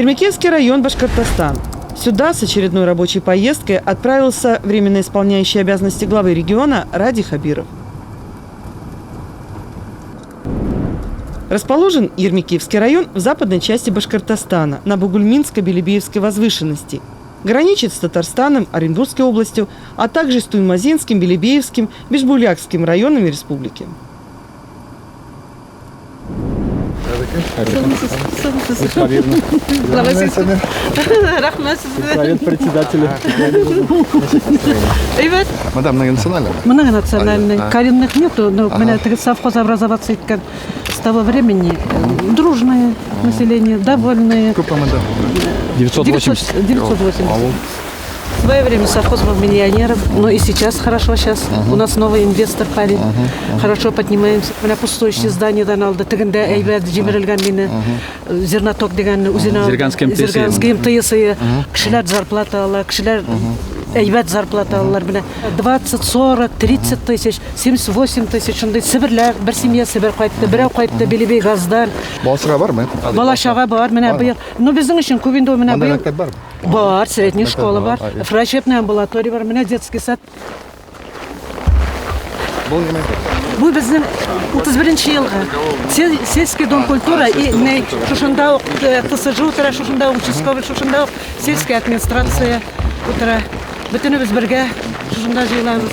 Ермекевский район, Башкортостан. Сюда с очередной рабочей поездкой отправился временно исполняющий обязанности главы региона Ради Хабиров. Расположен Ермекевский район в западной части Башкортостана, на Бугульминско-Белебеевской возвышенности. Граничит с Татарстаном, Оренбургской областью, а также с Туймазинским, Белебеевским, Бишбулякским районами республики. Мадам, многонациональная? Многонациональный. Коренных нету, но у меня совхоз образоваться с того времени. Дружное население, довольные. Сколько мадам? 980. В свое время совхоз был миллионером, но и сейчас хорошо. Сейчас у нас новый инвестор парень. Хорошо поднимаемся. У меня пустующее здание даналды. Тегенде эйбет жиберилган мені зерноток деген үзіне Зерганский МТС кішілер зарплата алар, кішілер эйбет зарплата алар. 20, 40, 30 тысяч, 78 тысяч. Сібірлер, бір семья Сібір қайтты, біреу қайтты Белебей газдан. Балашаға бар ма? Балашаға бар. Но біздің үшін көбінде Мында мектеп бар ма? Бар, средняя школа бар, врачебная амбулатория бар, у меня детский сад. Bu bizim 31 yılғы сельский дом культура и шушында ТСЖ утыра, шушында участковый, шушында сельская администрация утыра. Бүтініміз бірге шушында жиыламыз.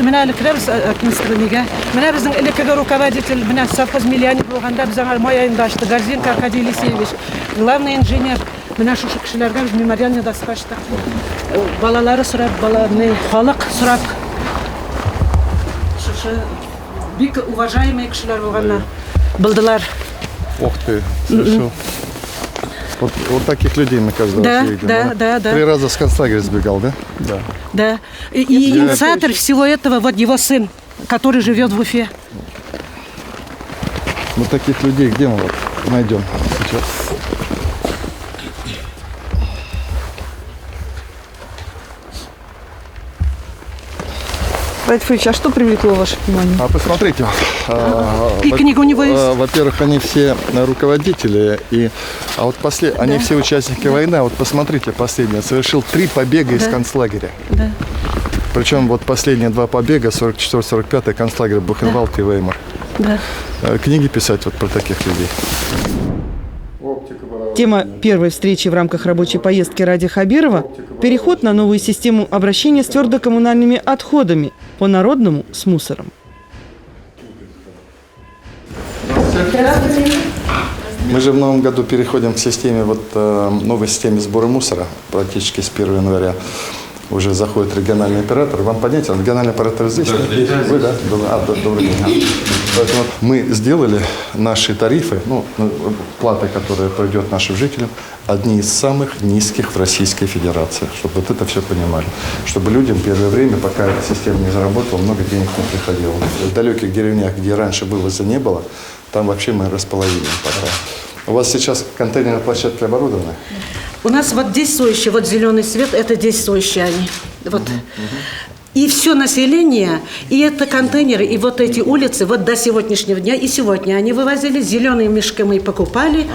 Мына кіребіз администрациyaga. Мына біздің элеккігі руководитель, мына совхоз миллионер болғанда біздің май айында ашты. Горзенко Аркадий Елисеевич, главный инженер. Мына шушы кішілерге біз мемориальный досқа аштық. Балалары сұрап, халық сұрап. Шушы бик уважаемый кішілер болғанна білділер. Ох ты, хорошо. Вот таких людей мы каждый раз видим. Да. 3 раза с концлагеря сбегал, да? Да. Да. И инициатор всего этого вот его сын, который живет в Уфе. Вот таких людей где мы найдем сейчас? Фрич, а что привлекло ваше внимание? Посмотрите. И книга у него есть. Во-первых, они все руководители, а вот они все участники войны. А вот посмотрите, последний совершил 3 побега из концлагеря. Да. Причем вот последние 2 побега, 44-45 концлагерь Бухенвальд и Веймар. Да. Книги писать вот про таких людей. Тема первой встречи в рамках рабочей поездки Ради Хабирова – переход на новую систему обращения с твердокоммунальными отходами, по-народному – с мусором. Мы же в новом году переходим к системе, новой системе сбора мусора, практически с 1 января. Уже заходит региональный оператор. Вам понятен, региональный оператор здесь? Да, вы, да? Добрый день. Поэтому мы сделали наши тарифы, плата, которая пройдет нашим жителям, одни из самых низких в Российской Федерации. Чтобы вот это все понимали. Чтобы людям первое время, пока эта система не заработала, много денег не приходило. В далеких деревнях, где раньше вывоза не было, там вообще мы располовиним пока. У вас сейчас контейнерные площадки оборудованы? У нас вот действующий, вот зеленый свет, это действующие они. Вот. И все население, и это контейнеры, и вот эти улицы, вот до сегодняшнего дня, и сегодня они вывозили, зеленые мешки мы покупали.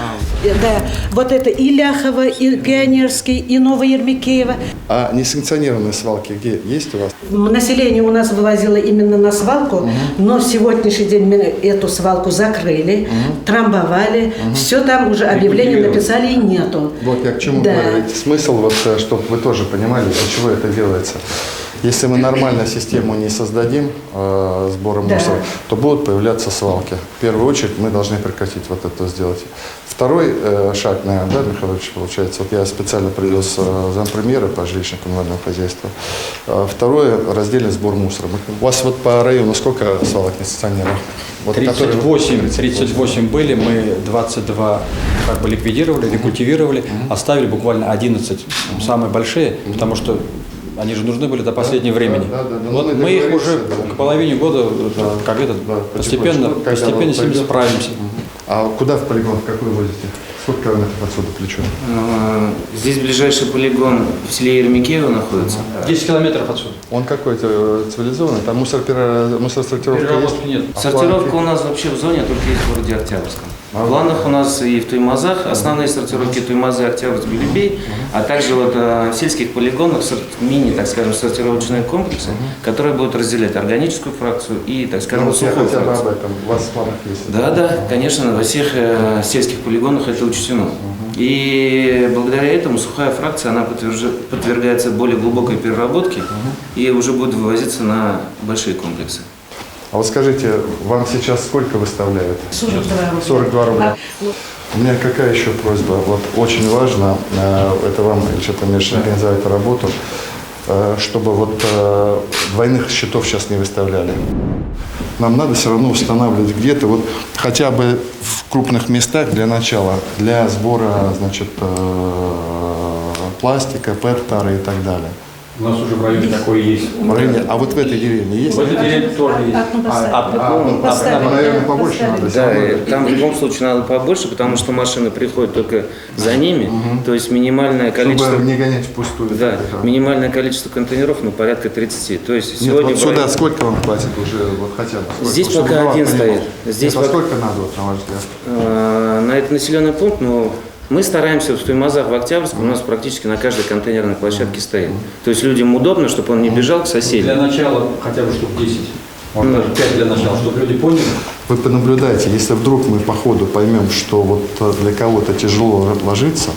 Да, вот это и Ляхово, и Пионерский, и Новоермекеево. А несанкционированные свалки где есть у вас? Население у нас вывозило именно на свалку, но в сегодняшний день мы эту свалку закрыли, трамбовали, все там уже объявление написали и нету. Вот я к чему говорю. Смысл, чтобы вы тоже понимали, для чего это делается. Если мы нормально систему не создадим сбора мусора, то будут появляться свалки. В первую очередь мы должны прекратить вот это сделать. Второй шаг, наверное, да, Михаил Ильич, получается, вот я специально привез зампремьера по жилищно-коммунальному хозяйству. Второе – раздельный сбор мусора. У вас вот по району сколько свалок несанкционированных? Вот 38 были, мы 22 как бы ликвидировали, рекультивировали, оставили буквально 11 самые большие, потому что они же нужны были до последнего времени. Вот мы их уже к половине года постепенно с ними справимся. А куда в полигон, какой возите? Сколько километров отсюда плечо? Здесь ближайший полигон в селе Ермекеево находится. 10 километров отсюда. Он какой-то цивилизованный? Там мусоросортировка есть? Нет. Сортировка у нас вообще в зоне только есть в городе Октябрьском. В планах у нас и в Туймазах основные сортировки Туймазы, Октябрьск, Белебей, а также вот в сельских полигонах мини, так скажем, сортировочные комплексы, которые будут разделять органическую фракцию и, так скажем, Вот я сухую хотел бы об фракцию. этом. У вас в планах есть? Да, конечно, во всех сельских полигонах это учтено. И благодаря этому сухая фракция, она подвергается более глубокой переработке и уже будет вывозиться на большие комплексы. А вот скажите, вам сейчас сколько выставляют? 42 рубля. 42 рубля. У меня какая еще просьба? Вот очень важно, это вам, что-то Миша, организовать работу, чтобы вот двойных счетов сейчас не выставляли. Нам надо все равно устанавливать где-то, вот хотя бы в крупных местах для начала, для сбора, значит, пластика, ПЭТ-тары и так далее. У нас уже в районе такое есть. В районе, а вот в этой деревне есть? В этой деревне тоже есть. Наверное, побольше надо. Да, и там в любом случае надо побольше, потому что машины приходят только за ними, то есть минимальное количество... Чтобы не гонять впустую. Да, минимальное количество контейнеров, ну, порядка 30. То есть Нет, сегодня... вот сюда сколько вам хватит уже, вот хотя бы? Сколько? Здесь Чтобы пока два один приема. стоит. Здесь Нет, а пока- сколько надо, вот, на ваш взгляд? На этот населенный пункт, ну, мы стараемся в Туймазах, в Октябрьске, у нас практически на каждой контейнерной площадке стоит. То есть людям удобно, чтобы он не бежал к Для соседям. начала хотя бы штук 10. Может, даже 5 для начала, чтобы люди поняли. Вы понаблюдайте, если вдруг мы по ходу поймем, что вот для кого-то тяжело ложиться,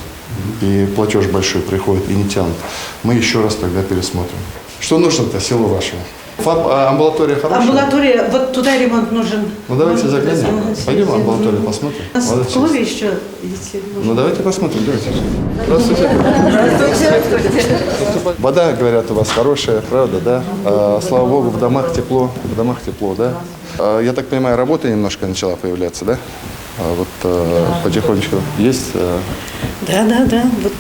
и платеж большой приходит и не тянут, мы еще раз тогда пересмотрим. Что нужно-то селу вашему? Амбулатория хорошая? Амбулатория, вот туда ремонт нужен. Ну давайте заглянем. Пойдем в амбулаторию посмотрим. У нас в Молодцы. клубе еще есть. Ну давайте посмотрим, давайте. Здравствуйте. Вода, говорят, у вас хорошая, правда, да? Слава богу, в домах тепло, да? Я так понимаю, работа немножко начала появляться, да? Потихонечку есть. Да, вот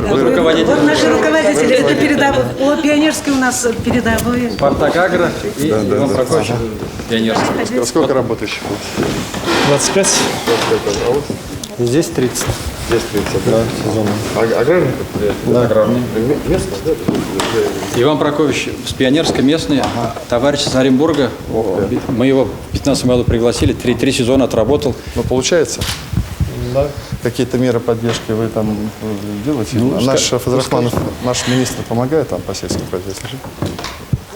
наши руководитель. Вот наши руководители, это передовые. О, пионерские у нас передовые. Спартак Агро и Иван Прокофьевич, пионерский. Сколько работающих? 25, А вот здесь 30. здесь 30, да? Аграрный предприятие? Да. Аграрный. Местно, да? Иван Прокофьевич с пионерской местный, товарищ из Оренбурга. Мы его в 2015 году пригласили, три сезона отработал. Ну, получается? Да. Какие-то меры поддержки вы там делаете? Наш Фазрахманов, наш министр помогает там по сельскому хозяйству?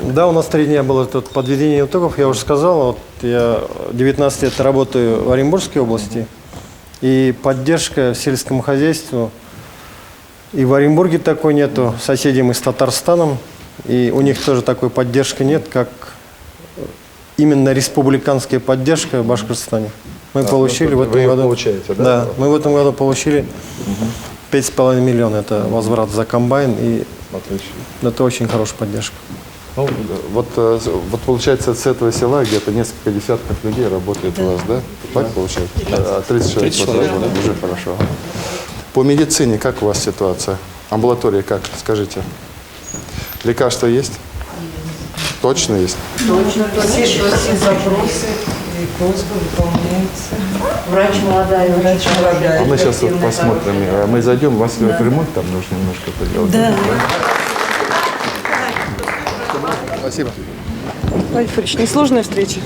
Да, у нас 3 дня было тут подведение итогов, я уже сказал. Вот я 19 лет работаю в Оренбургской области, и поддержка сельскому хозяйству и в Оренбурге такой нету, соседи мы с Татарстаном, и у них тоже такой поддержки нет, как именно республиканская поддержка в Башкортостане. Мы получили в этом году. Получаете, да? Да, мы в этом году получили 5,5 миллиона. Это возврат за комбайн, и Отлично. это очень хорошая поддержка. Ну, вот получается, с этого села где-то несколько десятков людей работает у вас, да? Так получается? 30 человек. 30 человек, вот, уже хорошо. По медицине как у вас ситуация? Амбулатория как? Скажите. Лекарства есть? Точно есть? Все запросы и просьбы выполняются. Врач молодая, врач молодая. Мы сейчас вот посмотрим. Мы зайдем, у вас ремонт там нужно немножко поделать. Да. Спасибо. Владимир несложная встреча.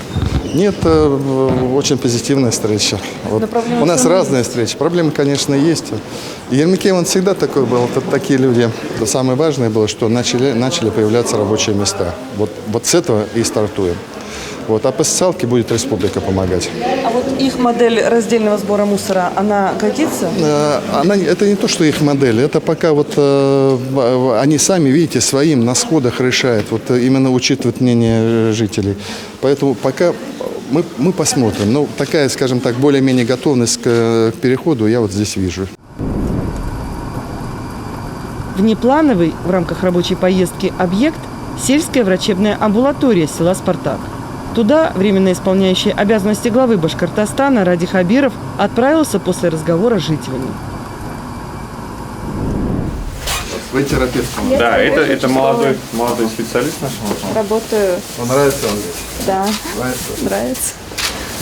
Нет, очень позитивная встреча. Вот. У нас разные встречи. Проблемы, конечно, есть. И Ермекеев, он всегда такой был. Вот такие люди. Но самое важное было, что начали появляться рабочие места. Вот с этого и стартуем. Вот. А по социалке будет республика помогать. А вот их модель раздельного сбора мусора, она годится? Это не то, что их модель. Это пока вот они сами, видите, своим на сходах решают. Вот именно учитывают мнение жителей. Поэтому пока мы посмотрим. Ну, такая, скажем так, более-менее готовность к переходу я вот здесь вижу. Внеплановый в рамках рабочей поездки объект – сельская врачебная амбулатория села Спартак. Туда временно исполняющий обязанности главы Башкортостана Ради Хабиров отправился после разговора с жителями. Вы терапевт? Да, это молодой специалист наш. Работаю, Нравится он здесь? да, Нравится? нравится.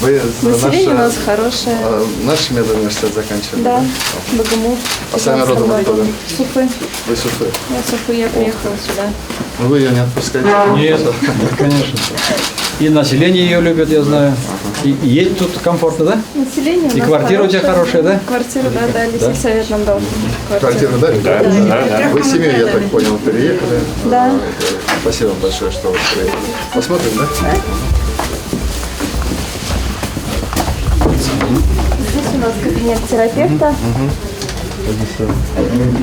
Вы Население у нас хорошее. наш медуниверситет заканчивали? Да, БГМУ. А сами родом откуда? Суфы. Вы с Уфы? Я с Уфы, я приехала сюда. Ну, вы ее не отпускаете? Нет, конечно. И население ее любит, я знаю. И едет тут комфортно, да? Население у И нас квартира у тебя хорошая, да? Квартира, да, дали. Сельсовет нам дал Квартиру дали? Да. Вы с семьей, я так понял, переехали. Да. Спасибо вам большое, что вы приехали. Посмотрим, да? Здесь у нас кабинет терапевта.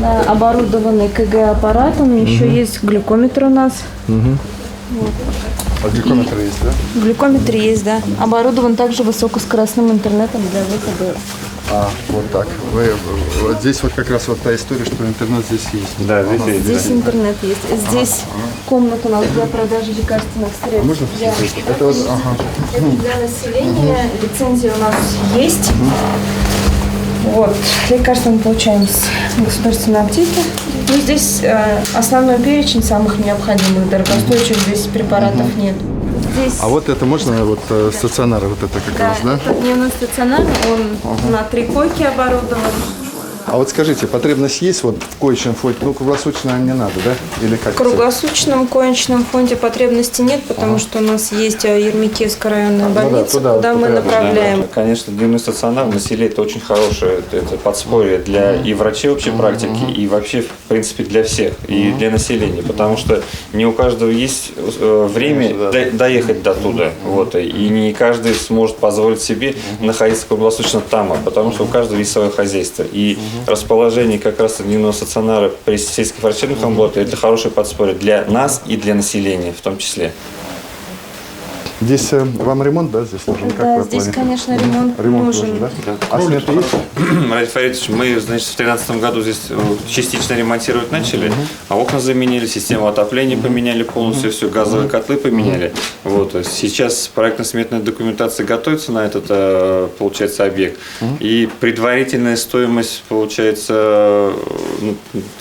Да, оборудованный КГ-аппаратом. Еще есть глюкометр у нас. А глюкометр есть, да? Глюкометр есть, да. Оборудован также высокоскоростным интернетом для выхода. А, вот так. Вот здесь вот как раз вот та история, что интернет здесь есть. Да, здесь есть. Здесь интернет есть. Здесь комната у нас для продажи лекарственных средств. Можно Для- посмотреть? Это вот, ага. Это для населения. Лицензия у нас есть. Вот. Лекарства мы получаем с государственной аптеки. Ну, здесь основной перечень самых необходимых, дорогостоящих здесь препаратов нет. Здесь, А вот это можно, вот стационар, вот это как да, раз, да? это дневной стационар, он на 3 койки оборудован. А вот скажите, потребность есть вот в коечном фонде? Ну, круглосуточно не надо, да? Или как? В круглосуточном коечном фонде потребности нет, потому что у нас есть Ермекиевская районная больница, туда куда вот мы как раз, направляем. Конечно, дневной стационар на селе это очень хорошее это подспорье для и врачей общей практики, и вообще, в принципе, для всех, и для населения, потому что не у каждого есть время доехать до туда, вот, и не каждый сможет позволить себе находиться круглосуточно там, потому что у каждого есть свое хозяйство. И расположение как раз дневного стационара при сельских врачебных амбулаториях это хорошее подспорье для нас и для населения в том числе. Здесь вам ремонт, да, здесь нужен? Как Да, вы здесь, планируете? конечно, ремонт нужен, да? А свет есть? Ради Фаридович, мы, значит, в 2013 году здесь частично ремонтировать начали, а окна заменили, систему отопления поменяли полностью, все, газовые котлы поменяли. Вот, сейчас проектно-сметная документация готовится на этот, получается, объект. И предварительная стоимость, получается,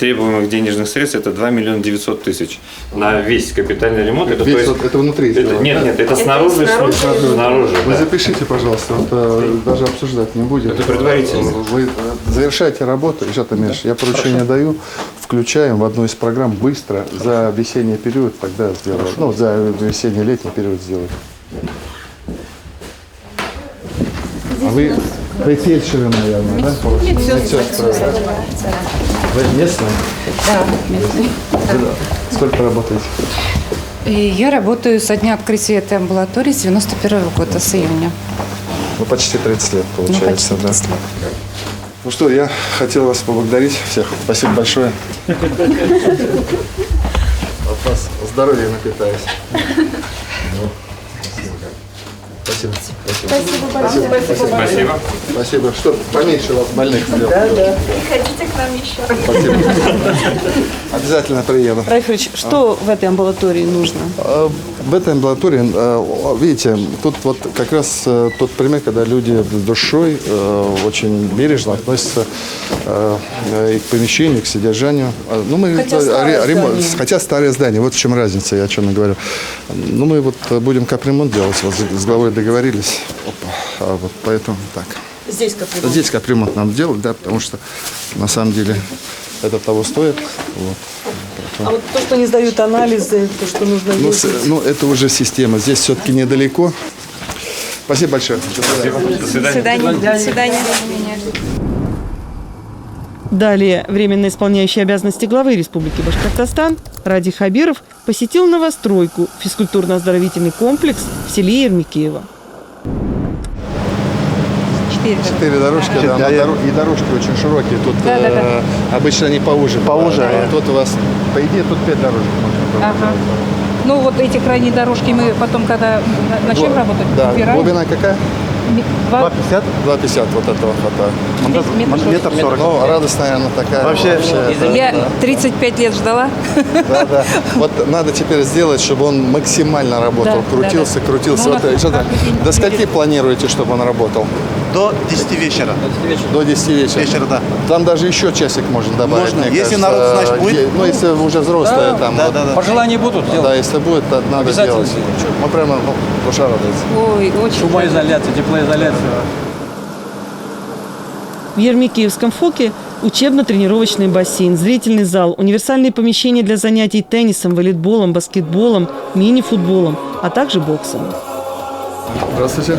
требуемых денежных средств, это 2 миллиона 900 тысяч на весь капитальный ремонт. Это, то есть, Это внутри? это, нет, это снаружи, снаружи. Вы Да. запишите, пожалуйста, вот, даже обсуждать не будем. Это предварительно. Вы завершаете работу, Ильшат Амирович, я поручение даю, включаем в одну из программ быстро за весенний период, тогда сделаем. Ну, за весенний-летний период сделаем. А вы фельдшеры, наверное, да? Медсестры. Вы местные? Да, местный. Сколько работаете? И я работаю со дня открытия этой амбулатории с 91 года, с июня. Ну, почти 30 лет, получается, почти 30 да. лет. Ну что, я хотел вас поблагодарить всех. Спасибо большое. От вас здоровья напитаюсь. Спасибо. Спасибо большое. Спасибо. Спасибо. Что, поменьше вас больных сделал. Приходите к нам еще. Спасибо. Обязательно приеду. Райфович, что в этой амбулатории нужно? В этой амбулатории, видите, тут вот как раз тот пример, когда люди с душой очень бережно относятся и к помещению, и к содержанию. Ну, мы, хотя старое здание, вот в чем разница, я о чем и говорю. Ну, мы вот будем капремонт делать, вот с главой договорились. Опа, вот поэтому так. Здесь капремонт. Здесь капремонт нам делать, да, потому что на самом деле это того стоит. Вот. А вот то, что не сдают анализы, то, что нужно ездить. Ну, это уже система. Здесь все-таки недалеко. Спасибо большое. До свидания. До свидания. До свидания. Далее временно исполняющий обязанности главы Республики Башкортостан Ради Хабиров посетил новостройку физкультурно-оздоровительный комплекс в селе Ермекиево. 4 дорожки, да, и дорожки очень широкие. Тут обычно они поуже. А тут у вас, по идее, тут 5 дорожек можно. Ага. Ну, вот эти крайние дорожки мы потом, когда начнем работать, Да, убираем. глубина какая? 2,50? 2,50 вот этого хватает. Метр 40. Ну, радостная она такая. Вообще, Я 35 лет ждала. Да. Вот надо теперь сделать, чтобы он максимально работал. Да, Крутился. Ну, Вот, что-то. До скольки планируете, чтобы он работал? До 10 вечера. До 10 вечера. Да. Там даже еще часик можно добавить. Можно. мне Если кажется. народ, значит, будет. Ну, если уже взрослые там. Да, вот. да, да. Пожелания будут делать? Да, если будет, то надо Обязательно сделать. Мы прямо, душа радуется. Ой, очень. Шумоизоляция, теплоизоляция. В Ермекиевском ФОКе Учебно-тренировочный бассейн, зрительный зал, универсальные помещения для занятий теннисом, волейболом, баскетболом, мини-футболом, а также боксом. Здравствуйте.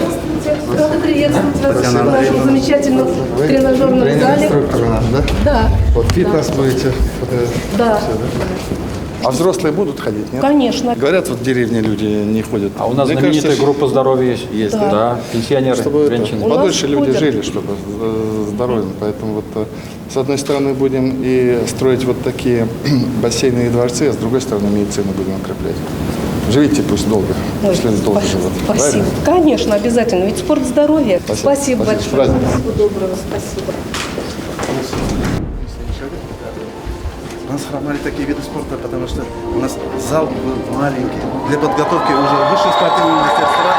Рада приветствовать вас в нашем замечательном тренажерном зале. Инструктор наш, да? Да. Вот фитнес будете? Да. Все, да? А взрослые будут ходить, нет? Конечно. Говорят, вот в деревне люди не ходят. А у нас Мне знаменитая кажется, группа здоровья есть. Есть, да? Да, пенсионеры, чтобы женщины. побольше люди ходят. жили, чтобы здоровьем. Поэтому вот с одной стороны будем и строить вот такие бассейны и дворцы, а с другой стороны медицину будем укреплять. Живите пусть долго, если долго живут. Спасибо. Правильно? Конечно, обязательно. Ведь спорт здоровья. Спасибо С большое. праздником. Всего доброго. Спасибо. У нас хромали такие виды спорта, потому что у нас зал был маленький. Для подготовки уже высших спортивных мастерства.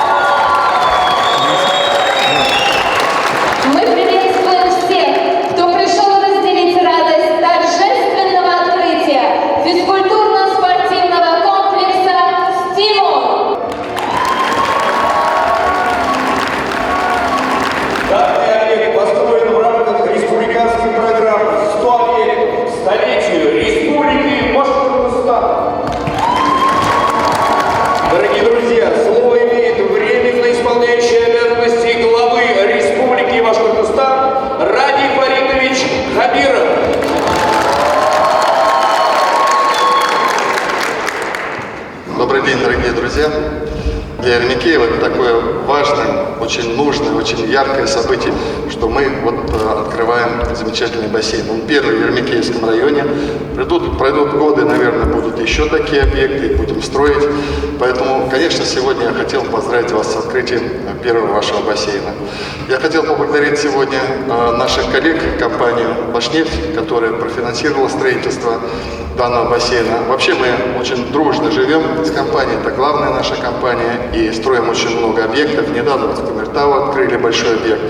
Мы приветствуем всех, кто пришел разделить радость торжественного открытия физкультурно-спортивного комплекса «Стимул». Данный объект построен в рамках республиканской программы «100 объектов к столетию Республики Башкортостан». Дорогие друзья, слово имеет временно исполняющий обязанности главы Республики Башкортостан Ради Фаритович Хабиров. Добрый день, дорогие друзья. Для Ермекеева это такое важное, очень нужное, очень яркое событие, что мы вот открываем замечательный бассейн. Он первый в Ермекеевском районе. Пройдут годы, наверное, будут еще такие объекты, будем строить. Поэтому, конечно, сегодня я хотел поздравить вас с открытием первого вашего бассейна. Я хотел поблагодарить сегодня наших коллег, компанию «Башнефть», которая профинансировала строительство данного бассейна. Вообще мы очень дружно живем с компанией, это главная наша компания, и строим очень много объектов. Недавно в Кумертау открыли большой объект.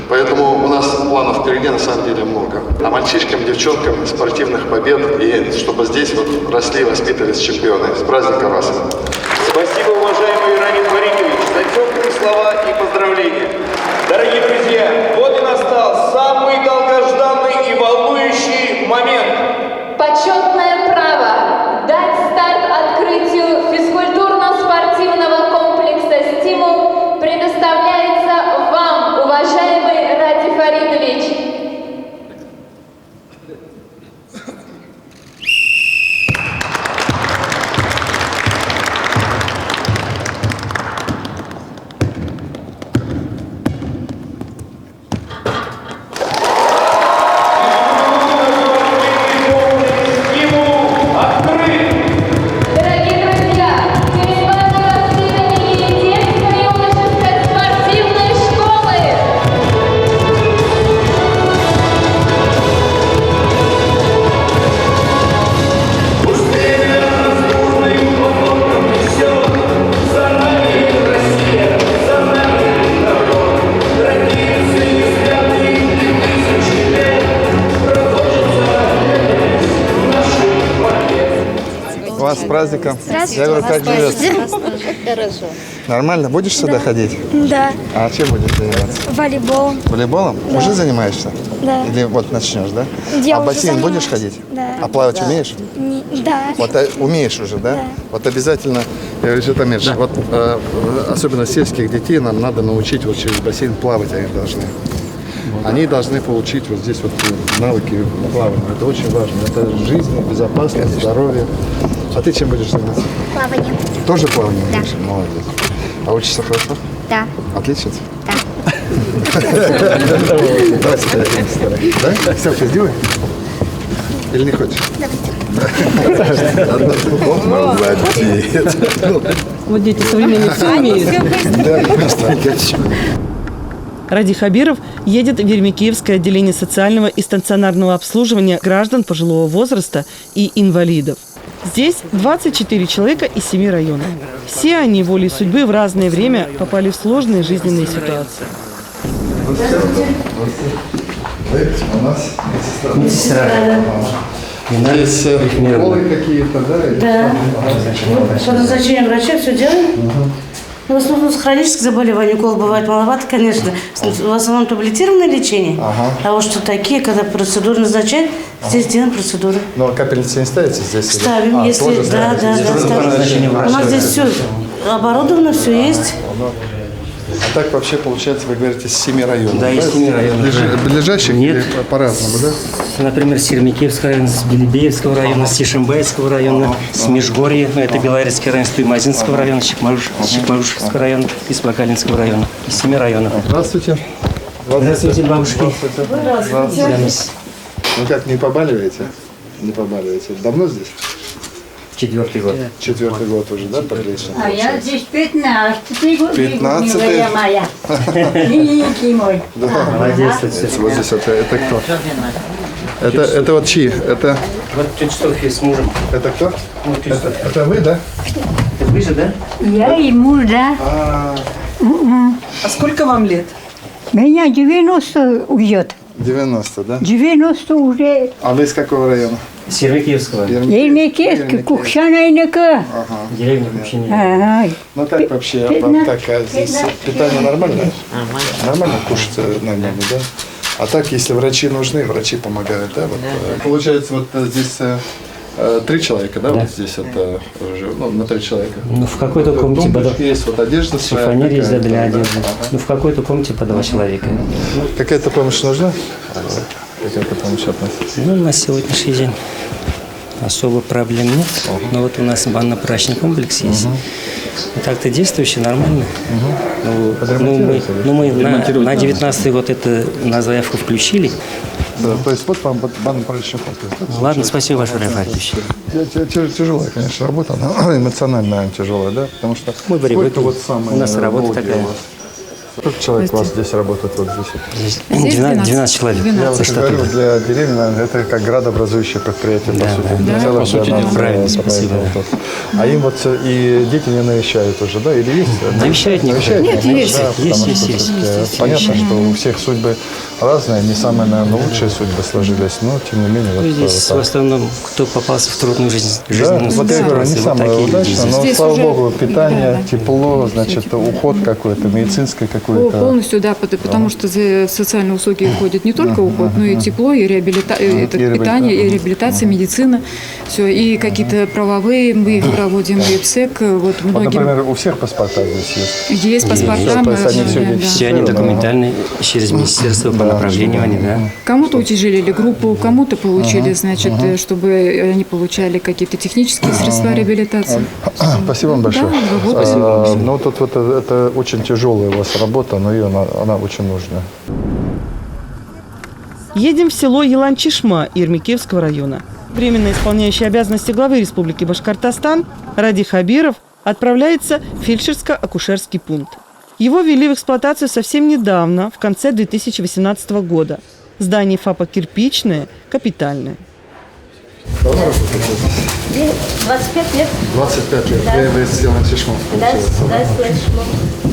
Поэтому у нас планов впереди на самом деле много. А мальчишкам, девчонкам спортивных побед, и чтобы здесь вот росли, воспитывались чемпионы. С праздником вас! Спасибо, уважаемый Ранит Фаритович, за теплые слова и поздравления. Дорогие друзья, вот и настал самый долгожданный и волнующий момент. Почетное право дать старт открытию физкультурно-спортивного комплекса «Стимул» предоставляется вам, уважаемый Ради Фаритович. Вас с праздником. Здравствуйте. Я говорю, как живется? Хорошо. Нормально? Будешь сюда ходить? Да. А чем будешь заниматься? Волейболом. Волейболом? Да. Уже занимаешься? Да. Или вот начнешь, да? Я а в уже бассейн занимаюсь. будешь ходить? Да. А плавать умеешь? Да. Вот умеешь уже, да? Да. Вот обязательно, я говорю, Житомирч, вот особенно сельских детей нам надо научить вот через бассейн плавать они должны. Они должны получить вот здесь вот навыки плавания. Это очень важно. Это жизнь, безопасность, здоровье. А ты чем будешь заниматься? Плавание. Тоже плавание? Да. будешь? Молодец. А учишься хорошо? Да. Отличница? Да. Давайте да? Селфи сделай? Или не хочешь? Молодец. Вот дети современные все умеют. Ради Хабиров едет в Ермекеевское отделение социального и стационарного обслуживания граждан пожилого возраста и инвалидов. Здесь 24 человека из 7 районов. Все они волей судьбы в разное время попали в сложные жизненные ситуации. У нас медсестра. Есть уколы какие-то, да? Да. По назначению врача все делаем? В основном хронических заболеваний укол бывает маловато, конечно. В основном таблетированное лечение. А вот что такие, когда процедуры назначают, здесь делаем процедуры. Ну, а капельницы не ставите здесь? Ставим, если... Да, ставим. У нас здесь все оборудовано, все есть. А так вообще, получается, вы говорите, с 7 районов? Да, из 7 районов. Ближайших? Нет. По-разному, да? Например, с Еремикиевского района, с Белебеевского района, с Ишимбайского района, с Межгорья, это Белорецкий район, с Туймазинского района, с Чекмалушевского района, из Бакалинского района. Из 7 районов. Здравствуйте. Здравствуйте, бабушки. Здравствуйте. Ну как, не побаливаете? Не побаливаете. Давно здесь? 4-й год. 4-й год уже, да, прилично? А я здесь 15-й год, 15-й? милая моя. Великий мой. Да. Молодец. Вот здесь вот, это кто? Это вот чьи? Это... Вот тетя Софья с мужем. Это кто? Это вы, да? Это вы же, да? Я и муж, да. А сколько вам лет? Меня 90 уйдет. 90, да? 90 уже. А вы из какого района? С Еремикиевского. Ермекевский, Кукшанайника. Деревня Кукшанайника. Ну как вообще, вам так, здесь питание нормальное? Нормально кушать нормально, да? А так, если врачи нужны, врачи помогают, да? Вот, получается, вот здесь 3 человека, да? Вот здесь это уже, ну, на 3 человека. Ну, в какой-то комнате по 2. Есть вот одежда своя. Шифонер есть для одежды. Ну, в какой-то комнате по 2 человека. Какая-то помощь нужна? Какая-то помощь от нас? Ну, на сегодняшний день особо проблем нет. Но вот у нас банно-прачечный комплекс есть. Так-то действующий, нормально. Мы на 19-й год это на заявку включили. Да, то есть вот вам банно-прачечный комплекс. Ладно, спасибо, Ваше Рафакович. Тяжелая, конечно, работа, она эмоционально тяжелая, да? Потому что мы сколько вот самое у нас работа такая. Сколько человек у вас здесь работает вот здесь? 12 человек. Я вот говорю, для деревни, наверное, это как градообразующее предприятие, по сути. Да, Целом по сути, для нас, правильно, спасибо. А им вот и дети не навещают уже, да? Или есть? Навещают никто. Нет, есть. Да, Есть. Понятно, что у всех судьбы разные, не самые, наверное, лучшие судьбы сложились, но тем не менее. Вот, здесь в основном, кто попался в трудную жизнь. Да, вот я говорю, не самое удачное, но, слава богу, питание, тепло, значит, уход какой-то, медицинский какой-то. Полностью, да, потому что в социальные услуги входит не только уход, но и тепло, и питание, и реабилитация, медицина, все, и какие-то правовые мы проводим, и ПСЭК, вот многие. Например, у всех паспорта здесь есть? Есть паспорта. Все они документальные, через министерство по направлению они, да. Кому-то утяжелили группу, кому-то получили, значит, чтобы они получали какие-то технические средства реабилитации. Спасибо вам большое. Да, спасибо. Ну, тут вот это очень тяжелая у вас работа, но она очень нужна. Едем в село Елан-Чишма Ермекиевского района. Временно исполняющий обязанности главы Республики Башкортостан Ради Хабиров отправляется в фельдшерско-акушерский пункт. Его ввели в эксплуатацию совсем недавно, в конце 2018 года. Здание ФАПа кирпичное, капитальное. Давно работаете? 25 лет. 25 лет. Да. Вы из Елан-Чишма, Да, получается? да, Елан-Чишма.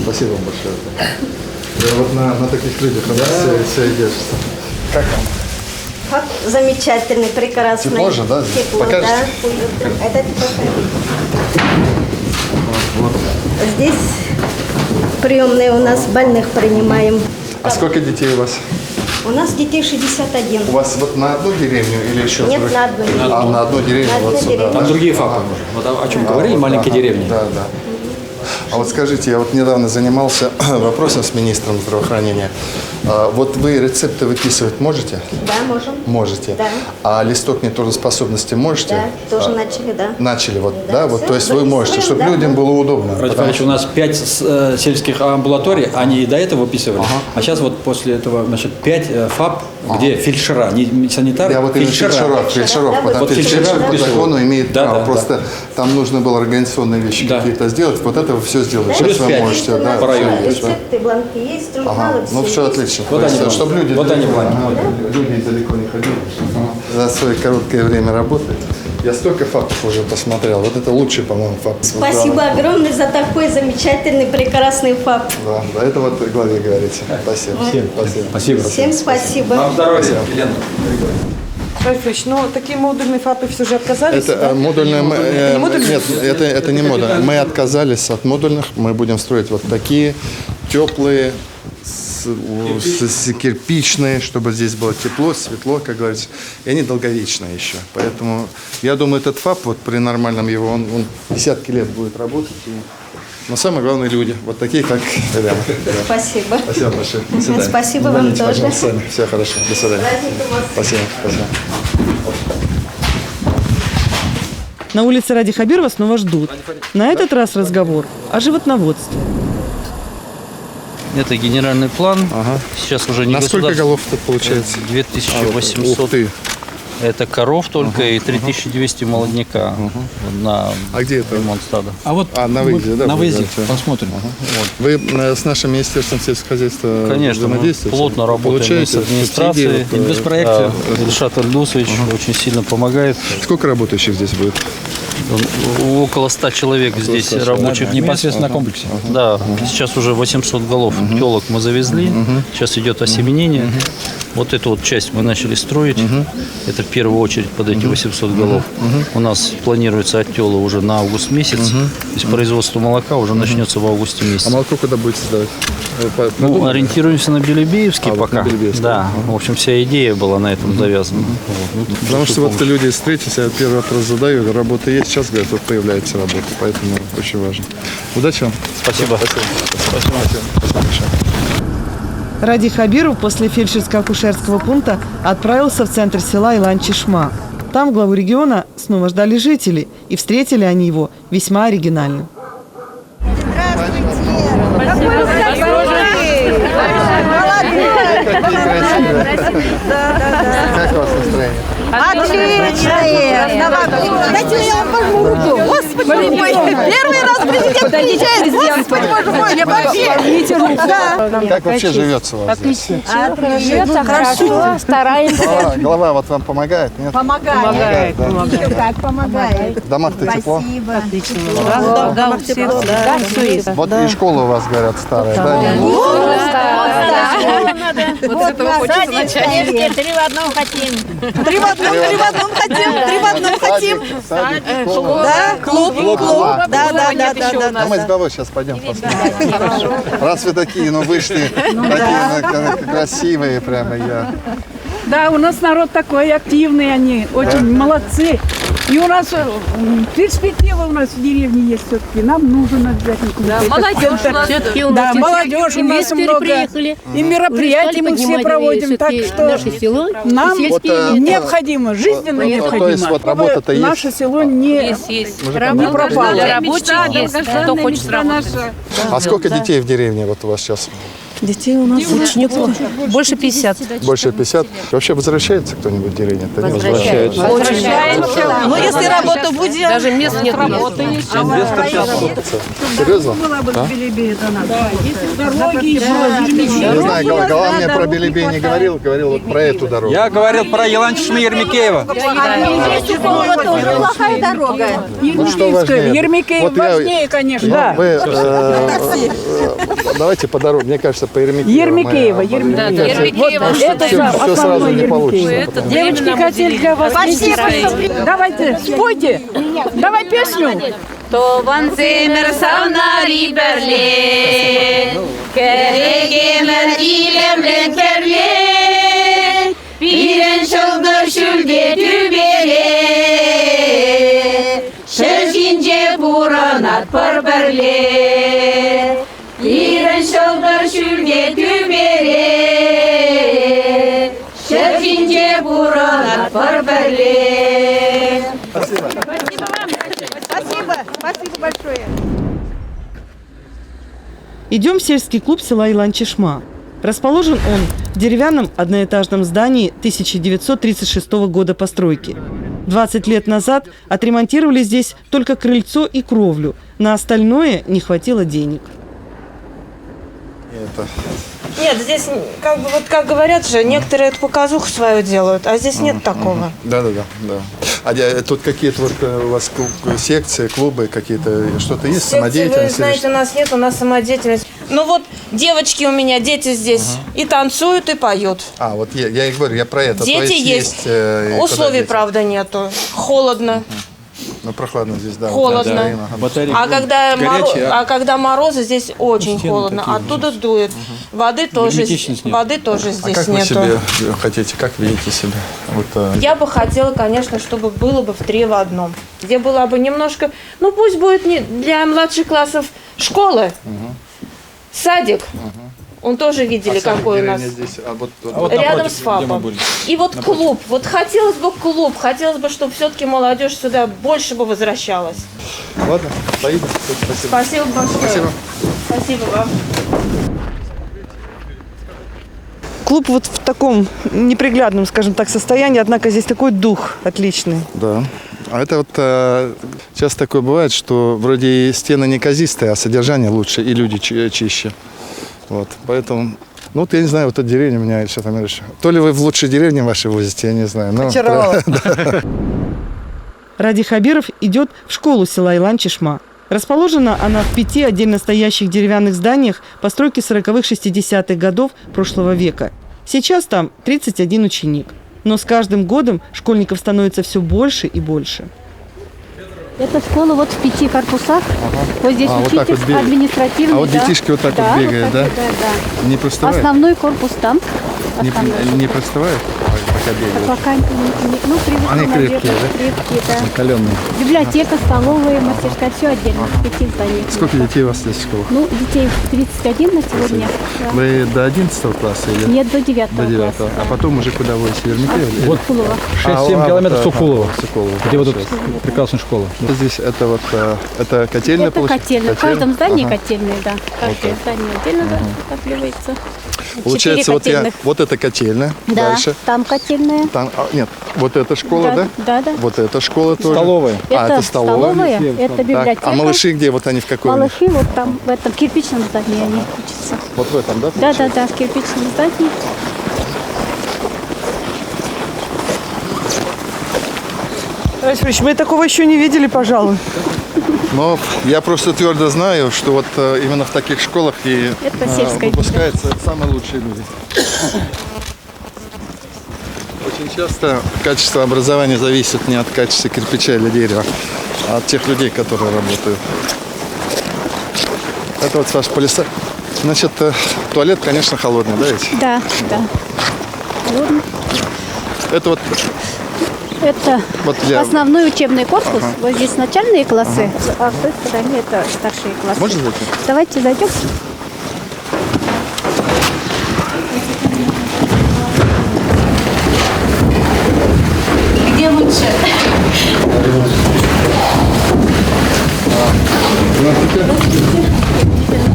Спасибо вам большое. Вот на таких людях все и держится. Как вам? Как замечательный, прекрасный. Тепло же, да? Тепло, Покажете? да. Это тепло. Здесь приемные у нас больных принимаем. А сколько детей у вас? У нас детей 61. У вас вот на одну деревню или еще? Нет, на одну деревню. А, на одну деревню На вот одну сюда. деревню. да? Там другие факты. Вот о чем говорили, маленькие деревни. Да, да. А вот скажите, я вот недавно занимался вопросом с министром здравоохранения. Вот вы рецепты выписывать можете? Да, можем. Можете. Да. А листок нетрудоспособности можете? Да, тоже начали, да. Начали, вот, Да, да? Вот, всё, то есть вы можете, чтобы да. людям было удобно. Ради Фаридович, у нас 5 сельских амбулаторий, они и до этого выписывали. А сейчас вот после этого, значит, 5 ФАП, где фельдшера, не санитары, Я вот именно фельдшеров, потому Вот что фельдшер по выписывают. закону имеет Да, право. да, Просто там нужно было организационные вещи какие-то сделать. Вот это вы все сделали. Да. Сейчас Плюс вы 5 можете, У нас да. рецепты, бланки есть, журналы Ну все все есть. отлично. Вот То есть, они бланки. чтобы люди, Вот они бланки. люди далеко не ходили. За свое короткое время работы. Я столько фактов уже посмотрел. Вот это лучший, по-моему, факт. Спасибо огромное за такой замечательный, прекрасный ФАП. Да, это вот главе говорите. Спасибо. Всем Спасибо. Спасибо. Всем спасибо. Вам здоровья, Елена. Ральфович, но такие модульные ФАПы все же отказались? Это да? модульные, Это не модульные? нет, это не модульные. Мы отказались от модульных, мы будем строить вот такие теплые, кирпичные, чтобы здесь было тепло, светло, как говорится. И они долговечные еще. Поэтому я думаю, этот ФАП вот при нормальном его, он десятки лет будет работать. Но самое главное люди, вот такие, как Ильяна. Спасибо. Спасибо большое. До свидания. Спасибо вам Извините, тоже. пожалуйста, сами. Все хорошо. До свидания. Спасибо. Спасибо. На улице Ради Хабирова снова ждут. На этот раз разговор о животноводстве. Это генеральный план. Сейчас уже не На сколько голов тут получается? 2800. Ух ты. Это коров только и 3200 молодняка на где это? ремонт стада. На выезде, да? На выезде, будет, да? посмотрим. Вот. Вы с нашим Министерством сельского хозяйства Конечно, мы взаимодействуете? плотно работаем Получаете с администрацией. субсидии? Инвестпроекте. Ильшат Альдусович очень сильно помогает. Сколько работающих здесь будет? Около 100 человек здесь рабочих мест. Непосредственно на комплексе. Да, сейчас уже 800 голов телок мы завезли. Сейчас идет осеменение. Вот эту вот часть мы начали строить. Это в первую очередь под эти 800 голов. У нас планируется оттелы уже на август месяц. То есть производство молока уже начнется в августе месяце. А молоко куда будете сдавать? Ну, ориентируемся на Белебеевский пока. На Белебеевский. Да, в общем, вся идея была на этом завязана. Вот. Потому что вот люди встретились, я первый вопрос задаю, работа есть, сейчас, говорят, вот появляется работа, поэтому очень важно. Удачи вам. Спасибо. Спасибо. Спасибо. Ради Хабиров после фельдшерско-акушерского пункта отправился в центр села Илан-Чишма. Там главу региона снова ждали жители, и встретили они его весьма оригинально. Как у вас настроение? Отличное! Дайте я вам пожму руку. Господи, первый раз президент приезжает. Господи, боже мой, я вообще... Как вообще живется у вас здесь? Отлично, хорошо, стараемся. Голова вот вам помогает? Нет? Помогает. Да? Еще как помогает. В домах-то тепло? Спасибо. Отлично. Да, все есть. Вот и школа у вас, говорят, старая, да? Вот с этого хочется начать. Три в одном хотим. Три в одном хотим. Да, клуб. Да. А мы с головой сейчас пойдем посмотрим. Раз вы такие, вышли, такие красивые прямо, я... Да, у нас народ такой активный, они очень молодцы. И у нас перспектива у нас в деревне есть все-таки. Нам нужен обязательно. Да, молодежь у нас все-таки. Да, молодежь у нас много. Приехали. И мероприятия мы все проводим. Так что нам необходимо, жизненно необходимо. То есть вот работа-то есть? Наше село не пропало. Рабочие есть, кто хочет работать. А сколько детей в деревне вот у вас сейчас? Детей у нас очень неплохо. Больше 50. Больше 50? Вообще возвращается кто-нибудь в деревню? Возвращается. Но если работа будет... Даже мест нет работы. Серьезно? Была бы А? Белебея до нас. Дороги, было Не знаю, Голова мне про Белебей не говорил вот про эту дорогу. Я говорил про Еланчишма-Ермекеева. Плохая дорога. Ну что важнее? Ермекеев важнее, конечно. Да. Вы, давайте по дороге, мне кажется, по Ермекеева. Это все сразу не получится. Девочки хотели для вас. Давайте, спойте. Давай песню. Tovan zemer savna riberle, keregemer ilemlen kerle, biren şıldır şülge dübere, şırjince buranat pırberle, biren şıldır şülge dübere, şırjince buranat pırberle. Спасибо большое. Идем в сельский клуб села Илан-Чишма. Расположен он в деревянном одноэтажном здании 1936 года постройки. 20 лет назад отремонтировали здесь только крыльцо и кровлю. На остальное не хватило денег. Нет, здесь как говорят же, некоторые эту показуху свою делают, а здесь нет такого. Да. А тут какие-то вот у вас секции, клубы какие-то, что-то есть, Секции, самодеятельность? вы знаете, у нас нет, у нас самодеятельность. Ну вот девочки у меня, дети здесь и танцуют, и поют. А, вот я и говорю, я про это. То Дети есть. Условий, дети? правда, нету. Холодно. Ну, прохладно здесь, да. Холодно. Горячие, А когда морозы, здесь очень стены холодно. такие Оттуда дует. Воды тоже здесь А как вы нету. себе хотите, как видите себя? Вот, Я бы хотела, конечно, чтобы было бы в 3 в 1. Где была бы немножко, ну пусть будет не для младших классов школы, садик. Он тоже видели, какой у нас. Здесь, Рядом с ФАПом. И вот клуб. Вот хотелось бы клуб. Хотелось бы, чтобы все-таки молодежь сюда больше бы возвращалась. Ладно, поедем. Спасибо. Спасибо большое. Спасибо. Спасибо вам. Клуб вот в таком неприглядном, скажем так, состоянии, однако здесь такой дух отличный. Да. А это вот часто такое бывает, что вроде и стены неказистые, а содержание лучше, и люди чище. Вот, поэтому, ну вот я не знаю, вот эта деревня меня, Ильшат Амирович, то ли вы в лучшей деревне вашей возите, я не знаю. Но, очаровала. да. Ради Хабиров идет в школу села Илан-Чешма. Расположена она в 5 отдельно стоящих деревянных зданиях постройки 40-х, 60-х годов прошлого века. Сейчас там 31 ученик. Но с каждым годом школьников становится все больше и больше. Это школа вот в 5 корпусах. Вот здесь учительский, вот административный. А вот детишки вот так вот бегают, да? Да. Не простывают? Основной корпус там. Не простывают, пока бегают? Пока ну, привыкли, Они крепкие, наверное, да? крепкие, да. Накаленные. Библиотека, столовая, мастерская, все отдельно, в 5 зданиях. Сколько детей у вас здесь в школе? Ну, детей 31 на сегодня. Да. Вы до 11 класса или? Нет, до 9 До 9. класса. А потом уже куда вы, в Ермике? Вот Сокулова. 6-7 километров Сокулова, Сокулова. где вот эта прекрасная школа. Здесь это вот, это котельная Это получается? котельная. В каждом здании Ага. котельные, да. Каждое здание отдельно отапливается. Получается, 4 вот это котельная. Да, Дальше. там котельная. Там, нет, вот эта школа, да? Да, да. Вот эта школа тоже. Столовая. Это столовая. Это библиотека. Так, а малыши где? Вот они в какой? Малыши вот там, в этом кирпичном здании они учатся. Вот в этом, да? Да, в кирпичном здании. Товарищ, мы такого еще не видели, пожалуй. Но я просто твердо знаю, что вот именно в таких школах и Это сельская выпускаются самые лучшие люди. Очень часто качество образования зависит не от качества кирпича или дерева, а от тех людей, которые работают. Это вот Саша Полиса. Значит, туалет, конечно, холодный, да, ведь? Да. Холодный. Это вот Это Вот для- основной учебный корпус. Ага. Вот здесь начальные классы, а в той стороне это старшие классы. Можно зайти? Давайте зайдем. Где лучше?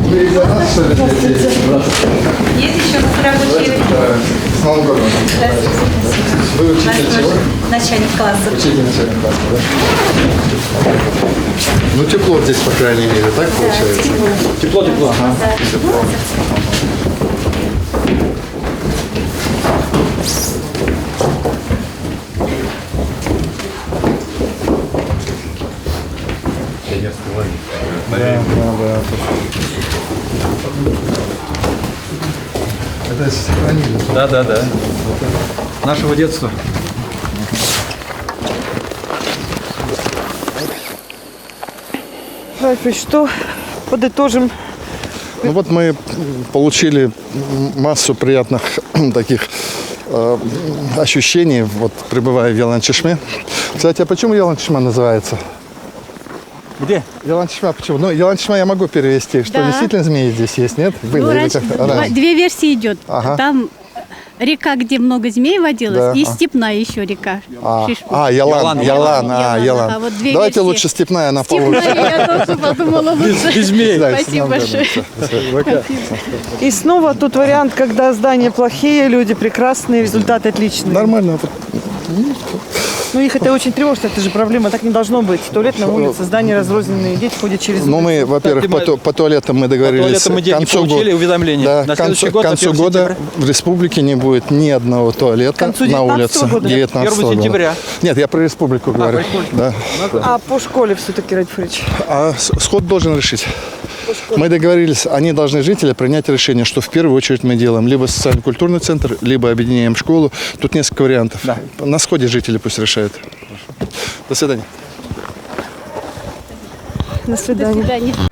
Вы из-за нас, что ли, здесь? Есть еще рабочие? С Новым годом. Вы учитель чего? Начальник класса. Учитель начального класса, да? Ну, тепло здесь, по крайней мере, так получается? Тепло. Ага, тепло. Это сохранили. Да. Нашего детства. Товарищ, что подытожим? Ну вот мы получили массу приятных таких ощущений, вот пребывая в Ялан-Чешме. Кстати, а почему Ялан-Чешма называется? Где? Ялан-Чешма почему? Ну, Ялан-Чешма я могу перевести. Что, Да. действительно змеи здесь есть, нет? Были, Ну, или раньше как? Раньше. две версии идет. Ага. Там река, где много змей водилось, Да. и степная еще река. Шишку. Ялан. Ялан. А вот две Давайте версии. лучше степная, она получше. Я тоже подумала лучше. Без змей. Спасибо большое. И снова тут вариант, когда здания плохие, люди прекрасные, результаты отличные. Нормально. Ну их это очень тревожит, это же проблема, так не должно быть. Туалет на улице, здания разрозненные, дети ходят через улицу. Ну, мы, во-первых, по туалетам мы договорились. туалетам мы деньги получили, уведомление. Да, На к концу, следующий год, к концу 1 года сентября. в республике не будет ни одного туалета концу на 19-го улице. года? 19 1 сентября. Нет, я про республику говорю. Да. А по школе все-таки, Радифович? А сход должен решить. Мы договорились, они должны, жители, принять решение, что в первую очередь мы делаем либо социально-культурный центр, либо объединяем школу. Тут несколько вариантов. На сходе жители пусть решают. До свидания. До свидания.